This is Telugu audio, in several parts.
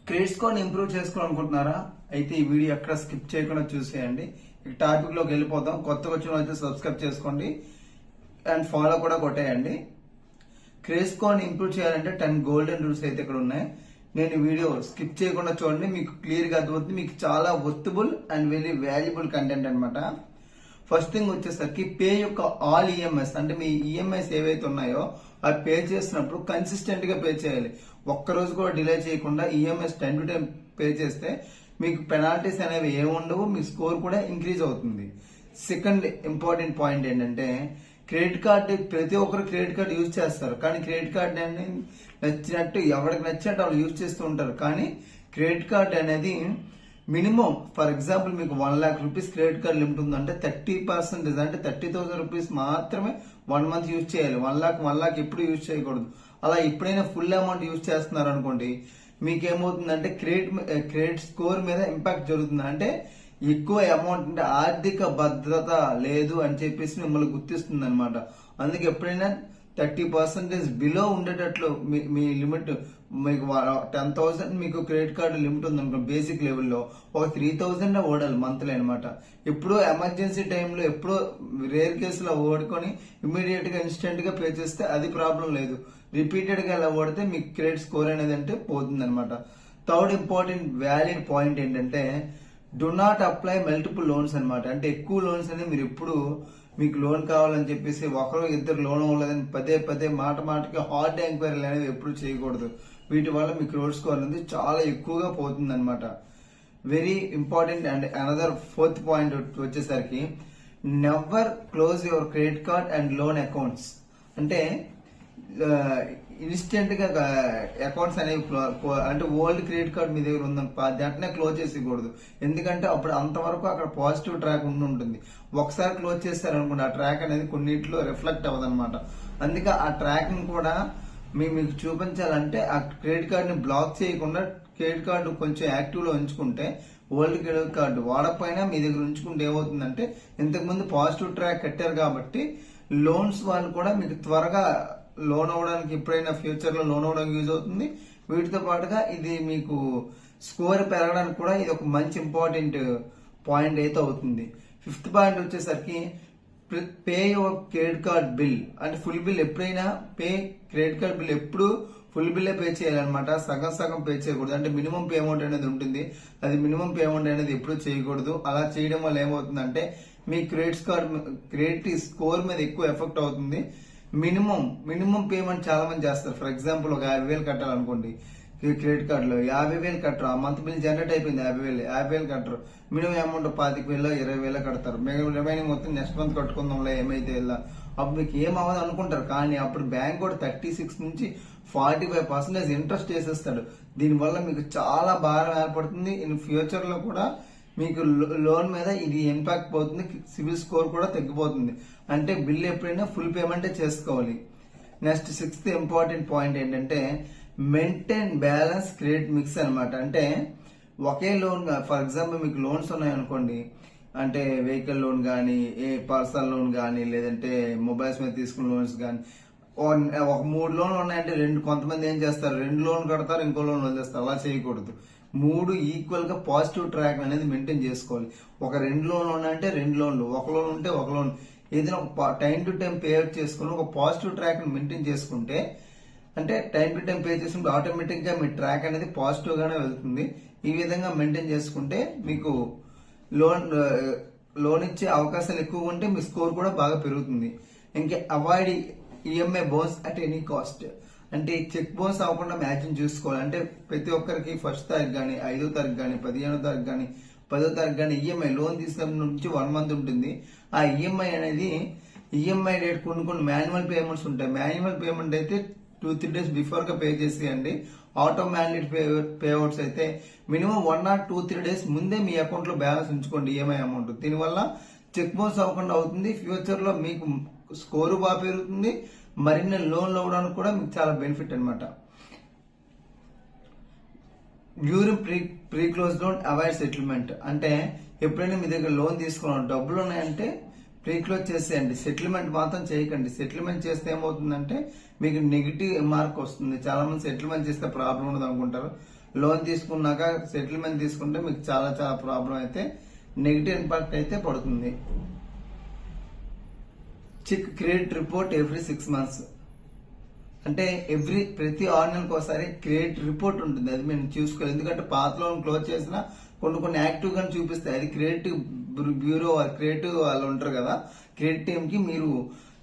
Credit score improve చేసుకోవాలనుకుంటున్నారా? అయితే ఈ వీడియో ఎక్కడ స్కిప్ చేయకుండా చూసేయండి. ఈ టాపిక్ లోకి వెళ్ళిపోతాం. కొత్తగా వచ్చిన అయితే సబ్స్క్రైబ్ చేసుకోండి అండ్ ఫాలో కూడా కొట్టేయండి. క్రెడిట్ స్కోర్ ఇంప్రూవ్ చేయాలంటే 10 గోల్డెన్ రూల్స్ అయితే ఇక్కడ ఉన్నాయి. నేను వీడియో స్కిప్ చేయకుండా చూడండి, మీకు క్లియర్ గా అర్థమవుతుంది. మీకు చాలా worthable and very valuable content అనమాట. ఫస్ట్ థింగ్ వచ్చేసరికి పే యొక్క ఆల్ ఈఎంఐస్, అంటే మీ ఈఎంఐస్ ఏవైతే ఉన్నాయో అవి పే చేసినప్పుడు కన్సిస్టెంట్ గా పే చేయాలి. ఒక్కరోజు కూడా డిలే చేయకుండా ఈఎంఐస్ 10 to 10 పే చేస్తే మీకు పెనాల్టీస్ అనేవి ఏముండవు, మీ స్కోర్ కూడా ఇంక్రీజ్ అవుతుంది. సెకండ్ ఇంపార్టెంట్ పాయింట్ ఏంటంటే క్రెడిట్ కార్డ్, ప్రతి ఒక్కరు క్రెడిట్ కార్డ్ యూజ్ చేస్తారు, కానీ క్రెడిట్ కార్డ్ అనేది నచ్చినట్టు ఎవరికి నచ్చినట్టు వాళ్ళు యూజ్ చేస్తూ ఉంటారు. కానీ క్రెడిట్ కార్డ్ అనేది మినిమం, ఫర్ ఎగ్జాంపుల్ మీకు 1 lakh rupees credit card limit ఉందంటే 30% అంటే 30,000 రూపీస్ మాత్రమే 1 month యూజ్ చేయాలి. 1 lakh ఎప్పుడు యూజ్ చేయకూడదు. అలా ఎప్పుడైనా ఫుల్ అమౌంట్ యూజ్ చేస్తున్నారు అనుకోండి, మీకేమవుతుందంటే క్రెడిట్ స్కోర్ మీద ఇంపాక్ట్ జరుగుతుంది. అంటే ఎక్కువ అమౌంట్, అంటే ఆర్థిక భద్రత లేదు అని చెప్పేసి మిమ్మల్ని గుర్తిస్తుంది అనమాట. అందుకే ఎప్పుడైనా 30% బిలో ఉండేటట్లు మీ లిమిట్, మీకు 10,000 మీకు క్రెడిట్ కార్డు లిమిట్ ఉంది అనుకో, బేసిక్ లెవెల్లో ఒక 3,000 ఓడాలి మంత్లీ అనమాట. ఎప్పుడో ఎమర్జెన్సీ టైంలో, ఎప్పుడో రేర్ కేసులో ఓడుకొని ఇమీడియట్ గా ఇన్స్టెంట్ గా పే చేస్తే అది ప్రాబ్లం లేదు. రిపీటెడ్ గా ఇలా ఓడితే మీకు క్రెడిట్ స్కోర్ అనేది అంటే పోతుంది అనమాట. థర్డ్ ఇంపార్టెంట్ వ్యాలిడ్ పాయింట్ ఏంటంటే do not apply multiple loans అనమాట. అంటే ఎక్కువ లోన్స్ అనేది మీరు ఎప్పుడు, మీకు లోన్ కావాలని చెప్పేసి ఒకరు ఇద్దరు లోన్ అవ్వలేదని పదే మాటకి హార్డ్ ఎంక్వైరీలు అనేది ఎప్పుడు చేయకూడదు. వీటి వల్ల మీ క్రెడిట్ స్కోర్ అనేది చాలా ఎక్కువగా పోతుంది అనమాట. Very important. And another fourth point వచ్చేసరికి never close your credit card and loan accounts. అంటే ఇన్స్టెంట్ గా అకౌంట్స్ అనేవి, అంటే ఓల్డ్ క్రెడిట్ కార్డ్ మీ దగ్గర ఉందనుకో దాంట్నే క్లోజ్ చేసేయకూడదు. ఎందుకంటే అప్పుడు అంతవరకు అక్కడ పాజిటివ్ ట్రాక్ ఉంటుంది. ఒకసారి క్లోజ్ చేస్తారనుకోండి, ఆ ట్రాక్ అనేది కొన్నిట్లో రిఫ్లెక్ట్ అవ్వదు అనమాట. అందుకే ఆ ట్రాక్ ని కూడా మీకు చూపించాలంటే ఆ క్రెడిట్ కార్డ్ ని బ్లాక్ చేయకుండా క్రెడిట్ కార్డు కొంచెం యాక్టివ్ లో ఉంచుకుంటే, ఓల్డ్ క్రెడిట్ కార్డు వాడకపోయినా మీ దగ్గర ఉంచుకుంటే ఏమవుతుందంటే, ఇంతకు ముందు పాజిటివ్ ట్రాక్ కట్టారు కాబట్టి లోన్స్ వాళ్ళు కూడా మీకు త్వరగా లోన్ అవ్వడానికి, ఎప్పుడైనా ఫ్యూచర్ లో లోన్ అవ్వడానికి యూజ్ అవుతుంది. వీటితో పాటుగా ఇది మీకు స్కోర్ పెరగడానికి కూడా ఇది ఒక మంచి ఇంపార్టెంట్ పాయింట్ అయితే అవుతుంది. ఫిఫ్త్ పాయింట్ వచ్చేసరికి pay your credit card bill. అంటే ఫుల్ బిల్ ఎప్పుడైనా క్రెడిట్ కార్డ్ బిల్ ఎప్పుడు ఫుల్ బిల్లే పే చేయాలన్నమాట. సగం పే చేయకూడదు. అంటే మినిమం పేమెంట్ అనేది ఉంటుంది, అది మినిమం పేమెంట్ అనేది ఎప్పుడు చేయకూడదు. అలా చేయడం వల్ల ఏమవుతుందంటే మీ క్రెడిట్ స్కోర్ మీద ఎక్కువ ఎఫెక్ట్ అవుతుంది. మినిమం పేమెంట్ చాలా మంది చేస్తారు. ఫర్ ఎగ్జాంపుల్ ఒక 50,000 కట్టాలనుకోండి క్రెడిట్ కార్డ్ లో, 50,000 కట్టరు. ఆ మంత్ బిల్ జనరేట్ అయిపోయింది, 50,000 కట్టరు. మినిమం అమౌంట్ 25,000 20,000 కడతారు. రిమైనింగ్ మొత్తం నెక్స్ట్ మంత్ కట్టుకుందాంలే ఏమైతే వెళ్ళా, అప్పుడు మీకు ఏమవ్వదు అనుకుంటారు. కానీ అప్పుడు బ్యాంక్ కూడా 36 నుంచి 45% ఇంట్రెస్ట్ వేసేస్తాడు. దీనివల్ల మీకు చాలా భారం ఏర్పడుతుంది. ఇన్ ఫ్యూచర్ లో కూడా మీకు లోన్ మీద ఇది ఇంపాక్ట్ పోతుంది. సివిల్ స్కోర్ కూడా తగ్గిపోతుంది. అంటే బిల్ ఎప్పుడైనా ఫుల్ పేమెంటే చేసుకోవాలి. నెక్స్ట్ 6th ఇంపార్టెంట్ పాయింట్ ఏంటంటే మెయింటైన్ బ్యాలెన్స్ క్రెడిట్ మిక్స్ అనమాట. అంటే ఒకే లోన్, ఫర్ ఎగ్జాంపుల్ మీకు లోన్స్ ఉన్నాయనుకోండి, అంటే వెహికల్ లోన్ కానీ, పర్సనల్ లోన్ కానీ, లేదంటే మొబైల్స్ మీద తీసుకున్న లోన్స్ కానీ, ఒక 3 లోన్లు ఉన్నాయంటే కొంతమంది ఏం చేస్తారు, 2 లోన్లు కడతారు, ఇంకో లోన్ వదిలేస్తారు. అలా చేయకూడదు. 3 ఈక్వల్ గా పాజిటివ్ ట్రాక్ అనేది మెయింటైన్ చేసుకోవాలి. ఒక 2 లోన్లు ఉన్నాయంటే 2 లోన్లు, ఒక లోన్ ఉంటే ఒక లోన్, ఏదైనా ఒక time to time pay out చేసుకుని ఒక పాజిటివ్ ట్రాక్ ని మెయింటైన్ చేసుకుంటే, అంటే టైం టు టైం పే చేసుకుంటే ఆటోమేటిక్ గా మీ ట్రాక్ అనేది పాజిటివ్ గానే వెళ్తుంది. ఈ విధంగా మెయింటైన్ చేసుకుంటే మీకు లోన్ ఇచ్చే అవకాశాలు ఎక్కువ ఉంటే మీ స్కోర్ కూడా బాగా పెరుగుతుంది. ఇంకా avoid EMI bounce at any cost. అంటే చెక్ బౌన్స్ అవ్వకుండా మ్యాచింగ్ చూసుకోవాలి. అంటే ప్రతి ఒక్కరికి 1st తారీఖు కానీ, 5వ తారీఖు కానీ, 15వ తారీఖు కానీ, 10వ తారీఖు కానీ ఈఎంఐ లోన్ తీసుకున్నప్పటి నుంచి 1 month ఉంటుంది. ఆ ఈఎంఐ అనేది ఈఎంఐ డేట్ కొన్ని మాన్యువల్ పేమెంట్స్ ఉంటాయి. మాన్యువల్ పేమెంట్ అయితే 2-3 days బిఫోర్ గా పే చేసేయండి. ఆటో మ్యాండేట్ పేఅవుట్స్ అయితే మినిమం 1 or 2-3 days ముందే మీ అకౌంట్ లో బ్యాలెన్స్ ఉంచుకోండి ఈఎంఐ అమౌంట్. దీనివల్ల చెక్ బౌన్స్ అవ్వకుండా అవుతుంది. ఫ్యూచర్ లో మీకు స్కోరు బాగా పెరుగుతుంది. మరిన్ని లోన్లు అవ్వడానికి కూడా మీకు చాలా బెనిఫిట్ అనమాట. During pre close loan avoid settlement. అంటే ఎప్పుడైనా మీ దగ్గర లోన్ తీసుకున్నాం, డబ్బులు ఉన్నాయంటే ప్రీ క్లోజ్ చేసేయండి. సెటిల్మెంట్ మాత్రం చేయకండి. సెటిల్మెంట్ చేస్తే ఏమవుతుందంటే మీకు నెగిటివ్ మార్క్ వస్తుంది. చాలా మంది సెటిల్మెంట్ చేస్తే ప్రాబ్లం ఉండదు అనుకుంటారు. లోన్ తీసుకున్నాక సెటిల్మెంట్ తీసుకుంటే మీకు చాలా చాలా ప్రాబ్లం అయితే నెగిటివ్ ఇంపాక్ట్ అయితే పడుతుంది. Check credit report every 6 months. అంటే ప్రతి 6 నెలలకు ఒకసారి క్రెడిట్ రిపోర్ట్ ఉంటుంది, అది మేము చూసుకోవాలి. ఎందుకంటే పాత లోన్ క్లోజ్ చేసినా కొన్ని యాక్టివ్ గా చూపిస్తాయి. అది క్రెడిట్ బ్యూరో క్రెడిట్ వాళ్ళు ఉంటారు కదా, క్రెడిట్ టీమ్ కి మీరు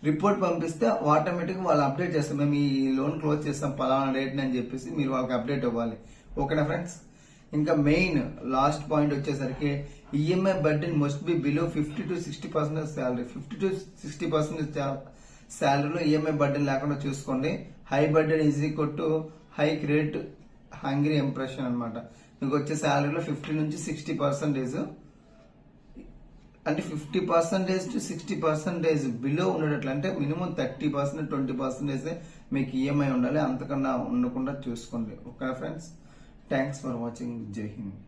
రిపోర్ట్ పంపిస్తే ఆటోమేటిక్ గా వాళ్ళు అప్డేట్ చేస్తారు. మేము ఈ లోన్ క్లోజ్ చేస్తాం పలానా డేట్ అని చెప్పేసి మీరు వాళ్ళకి అప్డేట్ ఇవ్వాలి. ఓకేనా ఫ్రెండ్స్. ఇంకా మెయిన్ లాస్ట్ పాయింట్ వచ్చేసరికి EMI burden must be below 50 to 60% salary. 50 to 60% శాలరీలో ఈఎంఐ బర్డెన్ లేకుండా చూసుకోండి. High burden is equal to high credit hungry impression అనమాట. మీకు వచ్చే శాలరీలో 50 నుంచి 60%, అంటే 50% to 60% బిలో ఉండేటట్లు, అంటే మినిమం 30% 20% మీకు ఈఎంఐ ఉండాలి, అంతకన్నా ఉండకుండా చూసుకోండి. Okay friends, thanks for watching. జై హింద్.